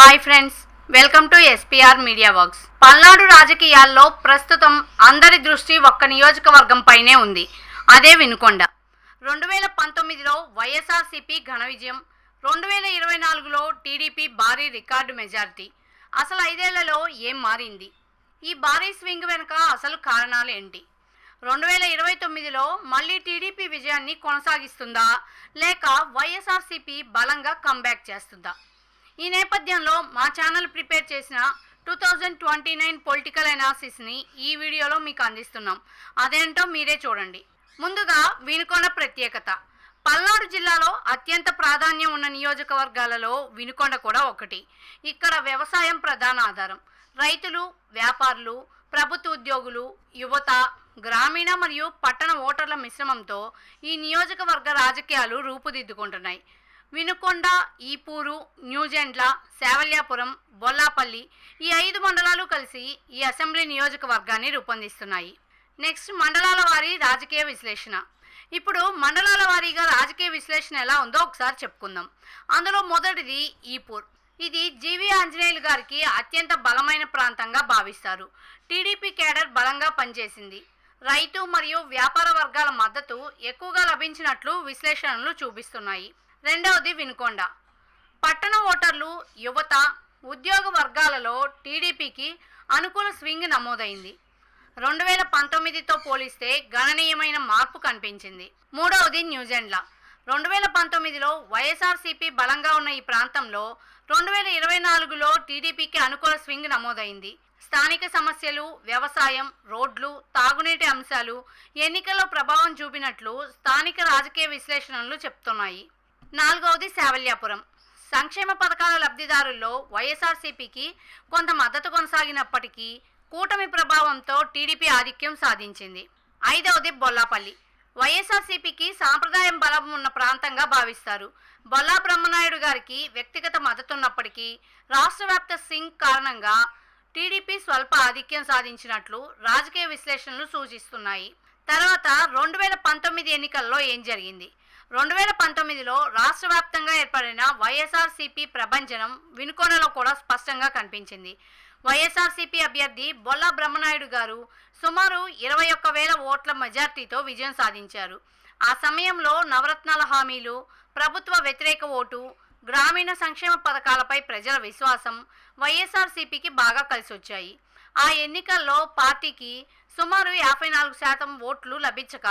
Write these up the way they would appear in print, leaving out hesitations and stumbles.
Hi friends, welcome to SPR media works. Palnadu రాజకీయాల్లో ప్రస్తుతం అందరి దృష్టి ఒక్క నియోజకవర్గంపైనే ఉంది. అదే వినుకొండ. 2019లో వైఎస్ఆర్సీపీ ఘన విజయం, 2024లో టీడీపీ భారీ రికార్డు మెజారిటీ. అసలు 5 ఏళ్లలో ఏం మారింది? ఈ భారీ స్వింగ్ వెనుక అసలు కారణాలు ఏంటి? 2029లో మళ్ళీ టీడీపీ విజయాన్ని కొనసాగిస్తుందా, లేక వైఎస్ఆర్సీపీ బలంగా కంబ్యాక్ చేస్తుందా? ఈ నేపథ్యంలో మా ఛానల్ ప్రిపేర్ చేసిన 2029 పొలిటికల్ అనాలిసిస్ని ఈ వీడియోలో మీకు అందిస్తున్నాం. అదేంటో మీరే చూడండి. ముందుగా వినుకొండ ప్రత్యేకత. పల్నాడు జిల్లాలో అత్యంత ప్రాధాన్యం ఉన్న నియోజకవర్గాలలో వినుకొండ కూడా ఒకటి. ఇక్కడ వ్యవసాయం ప్రధాన ఆధారం. రైతులు, వ్యాపారులు, ప్రభుత్వ ఉద్యోగులు, యువత, గ్రామీణ మరియు పట్టణ ఓటర్ల మిశ్రమంతో ఈ నియోజకవర్గ రాజకీయాలు రూపుదిద్దుకుంటున్నాయి. వినుకొండ, ఈపూరు, న్యూజెండ్ల, శావల్యాపురం, బొల్లాపల్లి ఈ 5 మండలాలు కలిసి ఈ అసెంబ్లీ నియోజకవర్గాన్ని రూపొందిస్తున్నాయి. నెక్స్ట్, మండలాల వారీ రాజకీయ విశ్లేషణ. ఇప్పుడు మండలాల వారీగా రాజకీయ విశ్లేషణ ఎలా ఉందో ఒకసారి చెప్పుకుందాం. అందులో మొదటిది ఈపూర్. ఇది జీవి ఆంజనేయులు గారికి అత్యంత బలమైన ప్రాంతంగా భావిస్తారు. టీడీపీ కేడర్ బలంగా పనిచేసింది. రైతు మరియు వ్యాపార వర్గాల మద్దతు ఎక్కువగా లభించినట్లు విశ్లేషణలు చూపిస్తున్నాయి. రెండవది వినుకొండ. పట్టణ ఓటర్లు, యువత, ఉద్యోగ వర్గాలలో టీడీపీకి అనుకూల స్వింగ్ నమోదైంది. 2019తో పోలిస్తే గణనీయమైన మార్పు కనిపించింది. మూడవది న్యూజెండ్ల. 2019లో వైఎస్ఆర్సీపీ బలంగా ఉన్న ఈ ప్రాంతంలో 2024లో టీడీపీకి అనుకూల స్వింగ్ నమోదైంది. స్థానిక సమస్యలు, వ్యవసాయం, రోడ్లు, తాగునీటి అంశాలు ఎన్నికల్లో ప్రభావం చూపినట్లు స్థానిక రాజకీయ విశ్లేషణలు చెప్తున్నాయి. నాలుగవది శావల్యాపురం. సంక్షేమ పథకాల లబ్ధిదారుల్లో వైఎస్ఆర్సీపీకి కొంత మద్దతు కొనసాగినప్పటికీ కూటమి ప్రభావంతో టీడీపీ ఆధిక్యం సాధించింది. ఐదవది బొల్లాపల్లి. వైఎస్ఆర్సీపీకి సాంప్రదాయం బలం ఉన్న ప్రాంతంగా భావిస్తారు. బొల్లా బ్రహ్మనాయుడు గారికి వ్యక్తిగత మద్దతున్నప్పటికీ రాష్ట్ర వ్యాప్త సింగ్ కారణంగా టీడీపీ స్వల్ప ఆధిక్యం సాధించినట్లు రాజకీయ విశ్లేషణలు సూచిస్తున్నాయి. తర్వాత 2019 ఎన్నికల్లో ఏం జరిగింది? 2019లో రాష్ట్ర వ్యాప్తంగా ఏర్పడిన వైఎస్ఆర్సీపీ ప్రభంజనం వినుకొండలో కూడా స్పష్టంగా కనిపించింది. వైఎస్ఆర్సీపీ అభ్యర్థి బొల్లా బ్రహ్మనాయుడు గారు సుమారు 21,000 ఓట్ల మెజార్టీతో విజయం సాధించారు. ఆ సమయంలో నవరత్నాల హామీలు, ప్రభుత్వ వ్యతిరేక ఓటు, గ్రామీణ సంక్షేమ పథకాలపై ప్రజల విశ్వాసం వైఎస్ఆర్సీపీకి బాగా కలిసి వచ్చాయి. ఆ ఎన్నికల్లో పార్టీకి సుమారు 54% ఓట్లు లభించక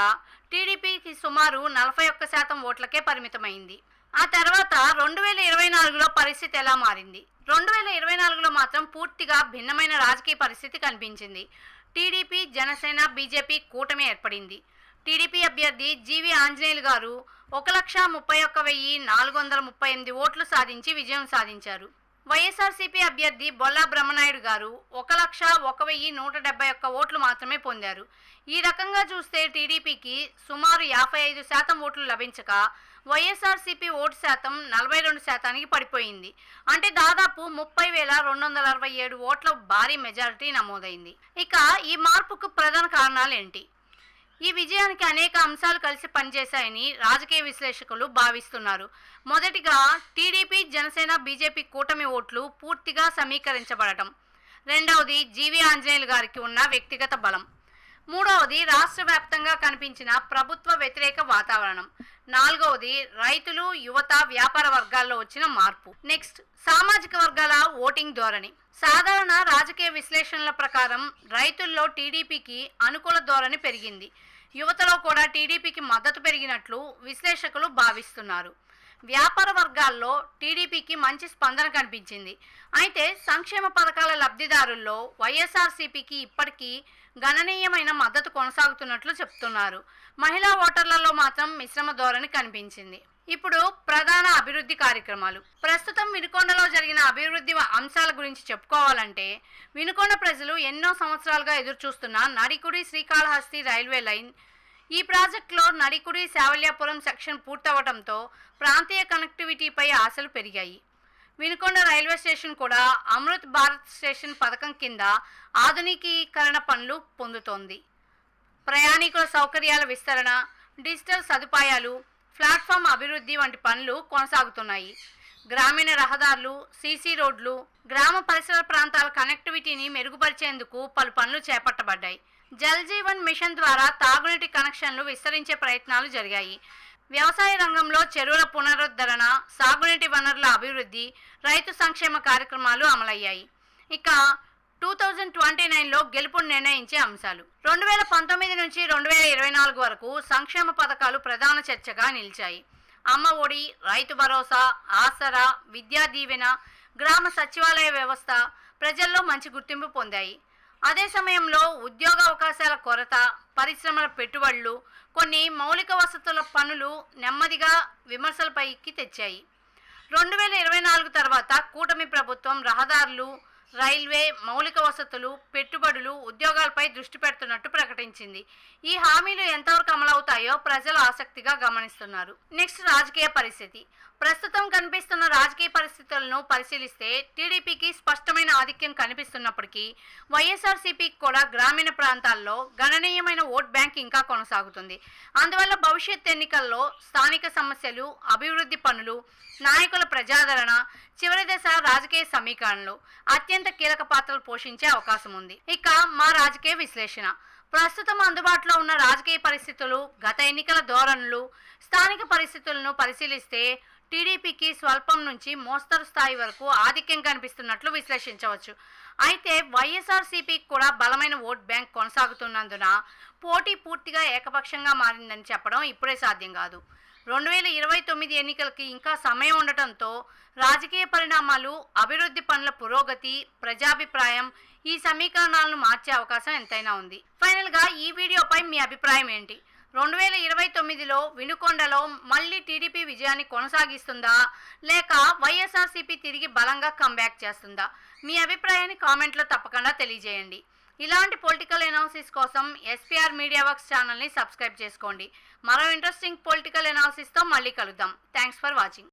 టీడీపీకి సుమారు 41% ఓట్లకే పరిమితమైంది. ఆ తర్వాత 2024లో పరిస్థితి ఎలా మారింది? 2024లో మాత్రం పూర్తిగా భిన్నమైన రాజకీయ పరిస్థితి కనిపించింది. టీడీపీ, జనసేన, బీజేపీ కూటమి ఏర్పడింది. టీడీపీ అభ్యర్థి జీవి ఆంజనేయులు గారు 1,31,438 ఓట్లు సాధించి విజయం సాధించారు. వైఎస్ఆర్సీపీ అభ్యర్థి బొల్లా బ్రహ్మనాయుడు గారు 1,01,171 ఓట్లు మాత్రమే పొందారు. ఈ రకంగా చూస్తే టీడీపీకి సుమారు 55% ఓట్లు లభించక వైఎస్ఆర్సీపీ ఓటు శాతం 42%కి పడిపోయింది. అంటే దాదాపు 30,267 ఓట్ల భారీ మెజారిటీ నమోదైంది. ఇక ఈ మార్పుకు ప్రధాన కారణాలు ఏంటి? ఈ విజయానికి అనేక అంశాలు కలిసి పనిచేశాయని రాజకీయ విశ్లేషకులు భావిస్తున్నారు. మొదటిగా టీడీపీ, జనసేన, బీజేపీ కూటమి ఓట్లు పూర్తిగా సమీకరించబడటం. రెండవది జీవి ఆంజనేయులు గారికి ఉన్న వ్యక్తిగత బలం. మూడవది రాష్ట్ర వ్యాప్తంగా కనిపించిన ప్రభుత్వ వ్యతిరేక వాతావరణం. నాలుగవది రైతులు, యువత, వ్యాపార వర్గాల్లో వచ్చిన మార్పు. నెక్స్ట్, సామాజిక వర్గాల ఓటింగ్ ధోరణి. సాధారణ రాజకీయ విశ్లేషణల ప్రకారం రైతుల్లో టీడీపీకి అనుకూల ధోరణి పెరిగింది. యువతలో కూడా టీడీపీకి మద్దతు పెరిగినట్లు విశ్లేషకులు భావిస్తున్నారు. వ్యాపార వర్గాల్లో టీడీపీకి మంచి స్పందన కనిపించింది. అయితే సంక్షేమ పథకాల లబ్ధిదారుల్లో వైఎస్ఆర్సీపీకి ఇప్పటికీ గణనీయమైన మద్దతు కొనసాగుతున్నట్లు చెప్తున్నారు. మహిళా ఓటర్లలో మాత్రం మిశ్రమ ధోరణి కనిపించింది. ఇప్పుడు ప్రధాన అభివృద్ధి కార్యక్రమాలు. ప్రస్తుతం వినుకొండలో జరిగిన అభివృద్ధి అంశాల గురించి చెప్పుకోవాలంటే, వినుకొండ ప్రజలు ఎన్నో సంవత్సరాలుగా ఎదురుచూస్తున్న నడికుడి శ్రీకాళహస్తి రైల్వే లైన్. ఈ ప్రాజెక్టులో నడికుడి శావల్యాపురం సెక్షన్ పూర్తవడంతో ప్రాంతీయ కనెక్టివిటీపై ఆశలు పెరిగాయి. వినుకొండ రైల్వే స్టేషన్ కూడా అమృత్ భారత్ స్టేషన్ పథకం కింద ఆధునికీకరణ పనులు పొందుతోంది. ప్రయాణికుల సౌకర్యాల విస్తరణ, డిజిటల్ సదుపాయాలు, ప్లాట్ఫామ్ అభివృద్ధి వంటి పనులు కొనసాగుతున్నాయి. గ్రామీణ రహదారులు, సీసీ రోడ్లు, గ్రామ పరిసర ప్రాంతాల కనెక్టివిటీని మెరుగుపరిచేందుకు పలు పనులు చేపట్టబడ్డాయి. జల్ జీవన్ మిషన్ ద్వారా తాగునీటి కనెక్షన్లు విస్తరించే ప్రయత్నాలు జరిగాయి. వ్యవసాయ రంగంలో చెరువుల పునరుద్ధరణ, సాగునీటి వనరుల అభివృద్ధి, రైతు సంక్షేమ కార్యక్రమాలు అమలయ్యాయి. ఇక 2029లో గెలుపును నిర్ణయించే అంశాలు. 2019 నుంచి 2024 వరకు సంక్షేమ పథకాలు ప్రధాన చర్చగా నిలిచాయి. అమ్మ ఒడి, రైతు భరోసా, ఆసరా, విద్యా దీవెన, గ్రామ సచివాలయ వ్యవస్థ ప్రజల్లో మంచి గుర్తింపు పొందాయి. అదే సమయంలో ఉద్యోగ అవకాశాల కొరత, పరిశ్రమల పెట్టుబడులు, కొన్ని మౌలిక వసతుల పనులు నెమ్మదిగా విమర్శలపైకి తెచ్చాయి. 2024 తర్వాత కూటమి ప్రభుత్వం రహదారులు, రైల్వే, మౌలిక వసతులు, పెట్టుబడులు, ఉద్యోగాలపై దృష్టి పెడుతున్నట్టు ప్రకటించింది. ఈ హామీలు ఎంతవరకు అమలవుతాయో ప్రజలు ఆసక్తిగా గమనిస్తున్నారు. నెక్స్ట్, రాజకీయ పరిస్థితి. ప్రస్తుతం కనిపిస్తున్న రాజకీయ పరిస్థితులను పరిశీలిస్తే టీడీపీకి స్పష్టమైన ఆధిక్యం కనిపిస్తున్నప్పటికీ వైఎస్ఆర్సీపీకి కూడా గ్రామీణ ప్రాంతాల్లో గణనీయమైన ఓట్ బ్యాంక్ ఇంకా కొనసాగుతుంది. అందువల్ల భవిష్యత్ ఎన్నికల్లో స్థానిక సమస్యలు, అభివృద్ధి పనులు, నాయకుల ప్రజాదరణ, చివరి దశ రాజకీయ సమీకరణలు అత్యంత కీలక పాత్రలు పోషించే అవకాశం ఉంది. ఇక మా రాజకీయ విశ్లేషణ. ప్రస్తుతం అందుబాటులో ఉన్న రాజకీయ పరిస్థితులు, గత ఎన్నికల ధోరణులు, స్థానిక పరిస్థితులను పరిశీలిస్తే టీడీపీకి స్వల్పం నుంచి మోస్తరు స్థాయి వరకు ఆధిక్యం కనిపిస్తున్నట్లు విశ్లేషించవచ్చు. అయితే వైఎస్ఆర్సీపీకి కూడా బలమైన ఓట్ బ్యాంక్ కొనసాగుతున్నందున పోటీ పూర్తిగా ఏకపక్షంగా మారిందని చెప్పడం ఇప్పుడే సాధ్యం కాదు. 2029 ఎన్నికలకి ఇంకా సమయం ఉండటంతో రాజకీయ పరిణామాలు, అభివృద్ధి పనుల పురోగతి, ప్రజాభిప్రాయం ఈ సమీకరణాలను మార్చే అవకాశం ఎంతైనా ఉంది. ఫైనల్గా ఈ వీడియోపై మీ అభిప్రాయం ఏంటి? 2029లో వినుకొండలో మళ్ళీ టీడీపీ విజయాన్ని కొనసాగిస్తుందా, లేక వైఎస్ఆర్సీపీ తిరిగి బలంగా కంబ్యాక్ చేస్తుందా? మీ అభిప్రాయాన్ని కామెంట్లో తప్పకుండా తెలియజేయండి. ఇలాంటి పొలిటికల్ ఎనాలిసిస్ కోసం ఎస్పీఆర్ మీడియా వర్క్స్ ఛానల్ని సబ్స్క్రైబ్ చేసుకోండి. మరో ఇంట్రెస్టింగ్ పొలిటికల్ ఎనాలిసిస్తో మళ్ళీ కలుద్దాం. Thanks for watching.